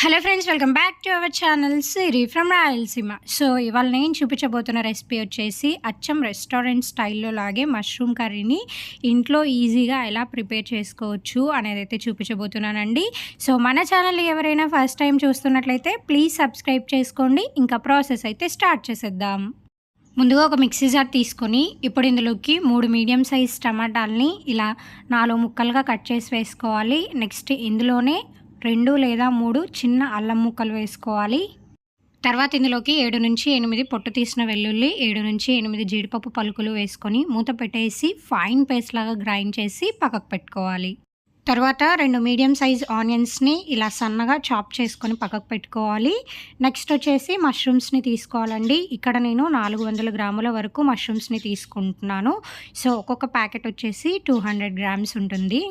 Hello friends, welcome back to our channel Siri from Rayalaseema. So ఇవాళ నేను చూపించబోతున్న recipe వచ్చేసి అచ్చం రెస్టారెంట్ స్టైల్లో లాగే మష్రూమ్ కర్రీని ఇంట్లో ఈజీగా ఎలా ప్రిపేర్ చేసుకోవచ్చు అనేది అయితే చూపించబోతున్నానండి. సో మన ఛానల్ ఎవరైనా ఫస్ట్ టైం చూస్తున్నట్లయితే ప్లీజ్ సబ్స్క్రైబ్ చేసుకోండి. ఇంకా ప్రాసెస్ అయితే స్టార్ట్ చేసేద్దాం. ముందుగా ఒక మిక్సీ జార్ తీసుకొని ఇప్పుడు ఇందులోకి 3 మీడియం సైజ్ టమాటాలని ఇలా 4 ముక్కలుగా కట్ చేసి వేసుకోవాలి. నెక్స్ట్ ఇందులోనే 2 లేదా 3 చిన్న అల్లం ముక్కలు వేసుకోవాలి. తర్వాత ఇందులోకి 7 నుంచి 8 పొట్టు తీసిన వెల్లుల్లి, 7 నుంచి 8 జీడిపప్పు పలుకులు వేసుకొని మూత పెట్టేసి ఫైన్ పేస్ట్ లాగా గ్రైండ్ చేసి పక్కకు పెట్టుకోవాలి. తర్వాత 2 మీడియం సైజ్ ఆనియన్స్ని ఇలా సన్నగా చాప్ చేసుకొని పక్కకు పెట్టుకోవాలి. నెక్స్ట్ వచ్చేసి మష్రూమ్స్ని తీసుకోవాలండి. ఇక్కడ నేను 400 గ్రాముల వరకు మష్రూమ్స్ని తీసుకుంటున్నాను. సో ఒక్కొక్క ప్యాకెట్ వచ్చేసి 200 గ్రామ్స్ ఉంటుంది.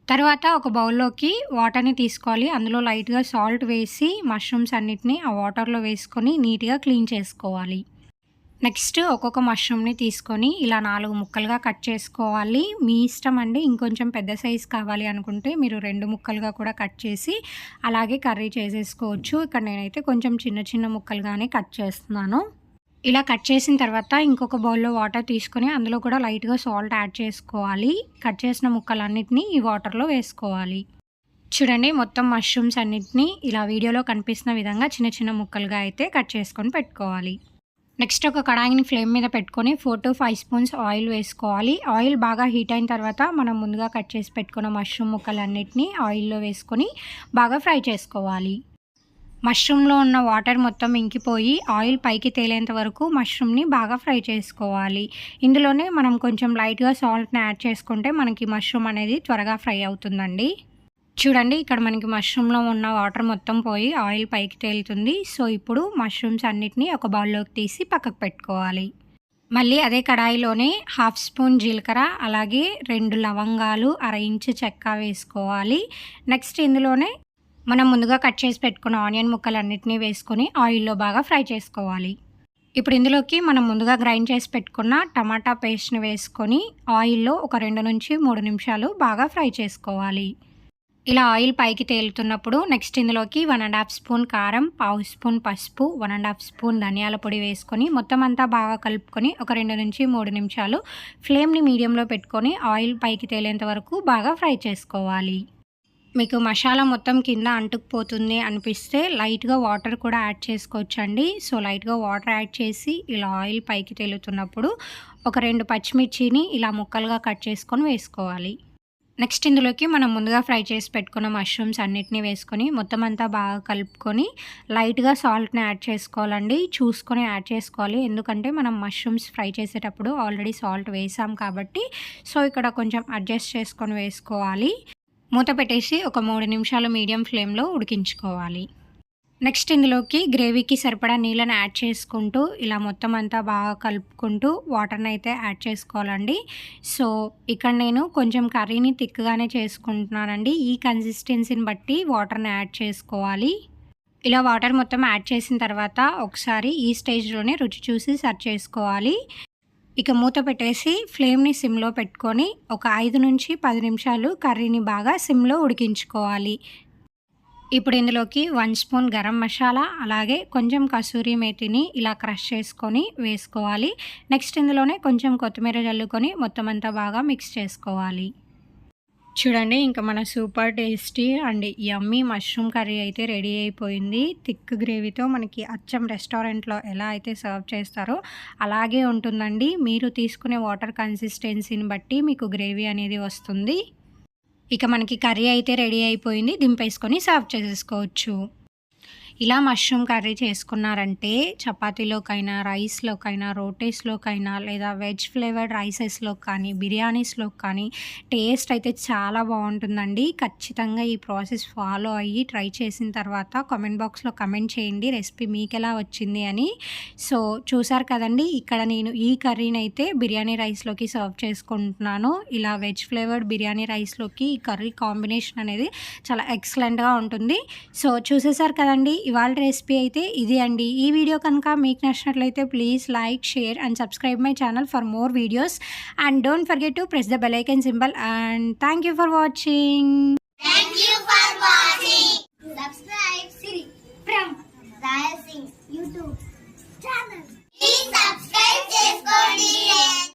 తర్వాత ఒక బౌల్లోకి వాటర్ని తీసుకోవాలి. అందులో లైట్గా సాల్ట్ వేసి మష్రూమ్స్ అన్నిటిని ఆ వాటర్లో వేసుకొని నీట్గా క్లీన్ చేసుకోవాలి. నెక్స్ట్ ఒక్కొక్క మష్రూమ్ని తీసుకొని ఇలా 4 ముక్కలుగా కట్ చేసుకోవాలి. మీ ఇష్టం అండి. ఇంకొంచెం పెద్ద సైజ్ కావాలి అనుకుంటే మీరు 2 ముక్కలుగా కూడా కట్ చేసి అలాగే కర్రీ చేసేసుకోవచ్చు. ఇక్కడ నేనైతే కొంచెం చిన్న చిన్న ముక్కలుగానే కట్ చేస్తున్నాను. ఇలా కట్ చేసిన తర్వాత ఇంకొక బౌల్లో వాటర్ తీసుకొని అందులో కూడా లైట్గా సాల్ట్ యాడ్ చేసుకోవాలి. కట్ చేసిన ముక్కలన్నిటినీ ఈ వాటర్లో వేసుకోవాలి. చూడండి, మొత్తం మష్రూమ్స్ అన్నిటినీ ఇలా వీడియోలో కనిపిస్తున్న విధంగా చిన్న చిన్న ముక్కలుగా అయితే కట్ చేసుకొని పెట్టుకోవాలి. నెక్స్ట్ ఒక కడాయిని ఫ్లేమ్ మీద పెట్టుకొని 4 to 5 స్పూన్స్ ఆయిల్ వేసుకోవాలి. ఆయిల్ బాగా హీట్ అయిన తర్వాత మనం ముందుగా కట్ చేసి పెట్టుకున్న మష్రూమ్ ముక్కలన్నిటినీ ఆయిల్లో వేసుకొని బాగా ఫ్రై చేసుకోవాలి. మష్రూమ్లో ఉన్న వాటర్ మొత్తం ఇంకిపోయి ఆయిల్ పైకి తేలేంత వరకు మష్రూమ్ని బాగా ఫ్రై చేసుకోవాలి. ఇందులోనే మనం కొంచెం లైట్గా సాల్ట్ని యాడ్ చేసుకుంటే మనకి మష్రూమ్ అనేది త్వరగా ఫ్రై అవుతుందండి. చూడండి, ఇక్కడ మనకి మష్రూమ్లో ఉన్న వాటర్ మొత్తం పోయి ఆయిల్ పైకి తేలుతుంది. సో ఇప్పుడు మష్రూమ్స్ అన్నిటినీ ఒక బౌల్లోకి తీసి పక్కకు పెట్టుకోవాలి. మళ్ళీ అదే కడాయిలోనే 1/2 స్పూన్ జీలకర్ర, అలాగే 2 లవంగాలు, 1/2 ఇంచు చెక్క వేసుకోవాలి. నెక్స్ట్ ఇందులోనే మనం ముందుగా కట్ చేసి పెట్టుకున్న ఆనియన్ ముక్కలన్నిటినీ వేసుకొని ఆయిల్లో బాగా ఫ్రై చేసుకోవాలి. ఇప్పుడు ఇందులోకి మనం ముందుగా గ్రైండ్ చేసి పెట్టుకున్న టమాటా పేస్ట్ని వేసుకొని ఆయిల్లో ఒక 2 నుంచి 3 నిమిషాలు బాగా ఫ్రై చేసుకోవాలి. ఇలా ఆయిల్ పైకి తేలుతున్నప్పుడు నెక్స్ట్ ఇందులోకి 1.5 స్పూన్ కారం, 1/2 స్పూన్ పసుపు, 1.5 స్పూన్ ధనియాల పొడి వేసుకొని మొత్తం అంతా బాగా కలుపుకొని ఒక 2 నుంచి 3 నిమిషాలు ఫ్లేమ్ని మీడియంలో పెట్టుకొని ఆయిల్ పైకి తేలేంత వరకు బాగా ఫ్రై చేసుకోవాలి. మీకు మసాలా మొత్తం కింద అంటుకుపోతుంది అనిపిస్తే లైట్గా వాటర్ కూడా యాడ్ చేసుకోవచ్చండి. సో లైట్గా వాటర్ యాడ్ చేసి ఇలా ఆయిల్ పైకి తేలుతున్నప్పుడు ఒక 2 పచ్చిమిర్చిని ఇలా ముక్కలుగా కట్ చేసుకొని వేసుకోవాలి. నెక్స్ట్ ఇందులోకి మనం ముందుగా ఫ్రై చేసి పెట్టుకున్న మష్రూమ్స్ అన్నిటినీ వేసుకొని మొత్తం అంతా బాగా కలుపుకొని లైట్గా సాల్ట్ని యాడ్ చేసుకోవాలండి. చూసుకొని యాడ్ చేసుకోవాలి, ఎందుకంటే మనం మష్రూమ్స్ ఫ్రై చేసేటప్పుడు ఆల్రెడీ సాల్ట్ వేసాం కాబట్టి. సో ఇక్కడ కొంచెం అడ్జస్ట్ చేసుకొని వేసుకోవాలి. మూత పెట్టేసి ఒక 3 నిమిషాలు మీడియం ఫ్లేమ్లో ఉడికించుకోవాలి. నెక్స్ట్ ఇందులోకి గ్రేవీకి సరిపడా నీళ్ళని యాడ్ చేసుకుంటూ ఇలా మొత్తం అంతా బాగా కలుపుకుంటూ వాటర్ని అయితే యాడ్ చేసుకోవాలండి. సో ఇక్కడ నేను కొంచెం కర్రీని థిక్గానే చేసుకుంటున్నానండి. ఈ కన్సిస్టెన్సీని బట్టి వాటర్ని యాడ్ చేసుకోవాలి. ఇలా వాటర్ మొత్తం యాడ్ చేసిన తర్వాత ఒకసారి ఈ స్టేజ్లోనే రుచి చూసి సర్వ్ చేసుకోవాలి. ఇక మూత పెట్టేసి ఫ్లేమ్ని సిమ్లో పెట్టుకొని ఒక 5 నుంచి 10 నిమిషాలు కర్రీని బాగా సిమ్లో ఉడికించుకోవాలి. ఇప్పుడు ఇందులోకి 1 స్పూన్ గరం మసాలా, అలాగే కొంచెం కసూరి మేతిని ఇలా క్రష్ చేసుకొని వేసుకోవాలి. నెక్స్ట్ ఇందులోనే కొంచెం కొత్తిమీర జల్లుకొని మొత్తం అంతా బాగా మిక్స్ చేసుకోవాలి. చూడండి, ఇంకా మన super tasty and yummy mushroom curry అయితే రెడీ అయిపోయింది. థిక్ గ్రేవీతో మనకి అచ్చం రెస్టారెంట్లో ఎలా అయితే సర్వ్ చేస్తారో అలాగే ఉంటుందండి. మీరు తీసుకునే వాటర్ కన్సిస్టెన్సీని బట్టి మీకు గ్రేవీ అనేది వస్తుంది. ఇక మనకి కర్రీ అయితే రెడీ అయిపోయింది. దింపేసుకొని సర్వ్ చేసేసుకోవచ్చు. ఇలా మష్రూమ్ కర్రీ చేసుకున్నారంటే చపాతీలోకైనా, రైస్లోకైనా, రోటీస్లోకైనా లేదా వెజ్ ఫ్లేవర్డ్ రైసెస్లో కానీ, బిర్యానీస్లో కానీ టేస్ట్ అయితే చాలా బాగుంటుందండి. ఖచ్చితంగా ఈ ప్రాసెస్ ఫాలో అయ్యి ట్రై చేసిన తర్వాత కామెంట్ బాక్స్లో కమెంట్ చేయండి రెసిపీ మీకు ఎలా వచ్చింది అని. సో చూసారు కదండి, ఇక్కడ నేను ఈ కర్రీని అయితే బిర్యానీ రైస్లోకి సర్వ్ చేసుకుంటున్నాను. ఇలా వెజ్ ఫ్లేవర్డ్ బిర్యానీ రైస్లోకి ఈ కర్రీ కాంబినేషన్ అనేది చాలా ఎక్సలెంట్గా ఉంటుంది. సో చూసేసారు కదండి, ఇవాళ రెసిపీ అయితే ఇది అండి. ఈ వీడియో కనుక మీకు నచ్చినట్లయితే please like, share and subscribe my channel for more videos and don't forget to press the bell icon symbol and thank you for watching.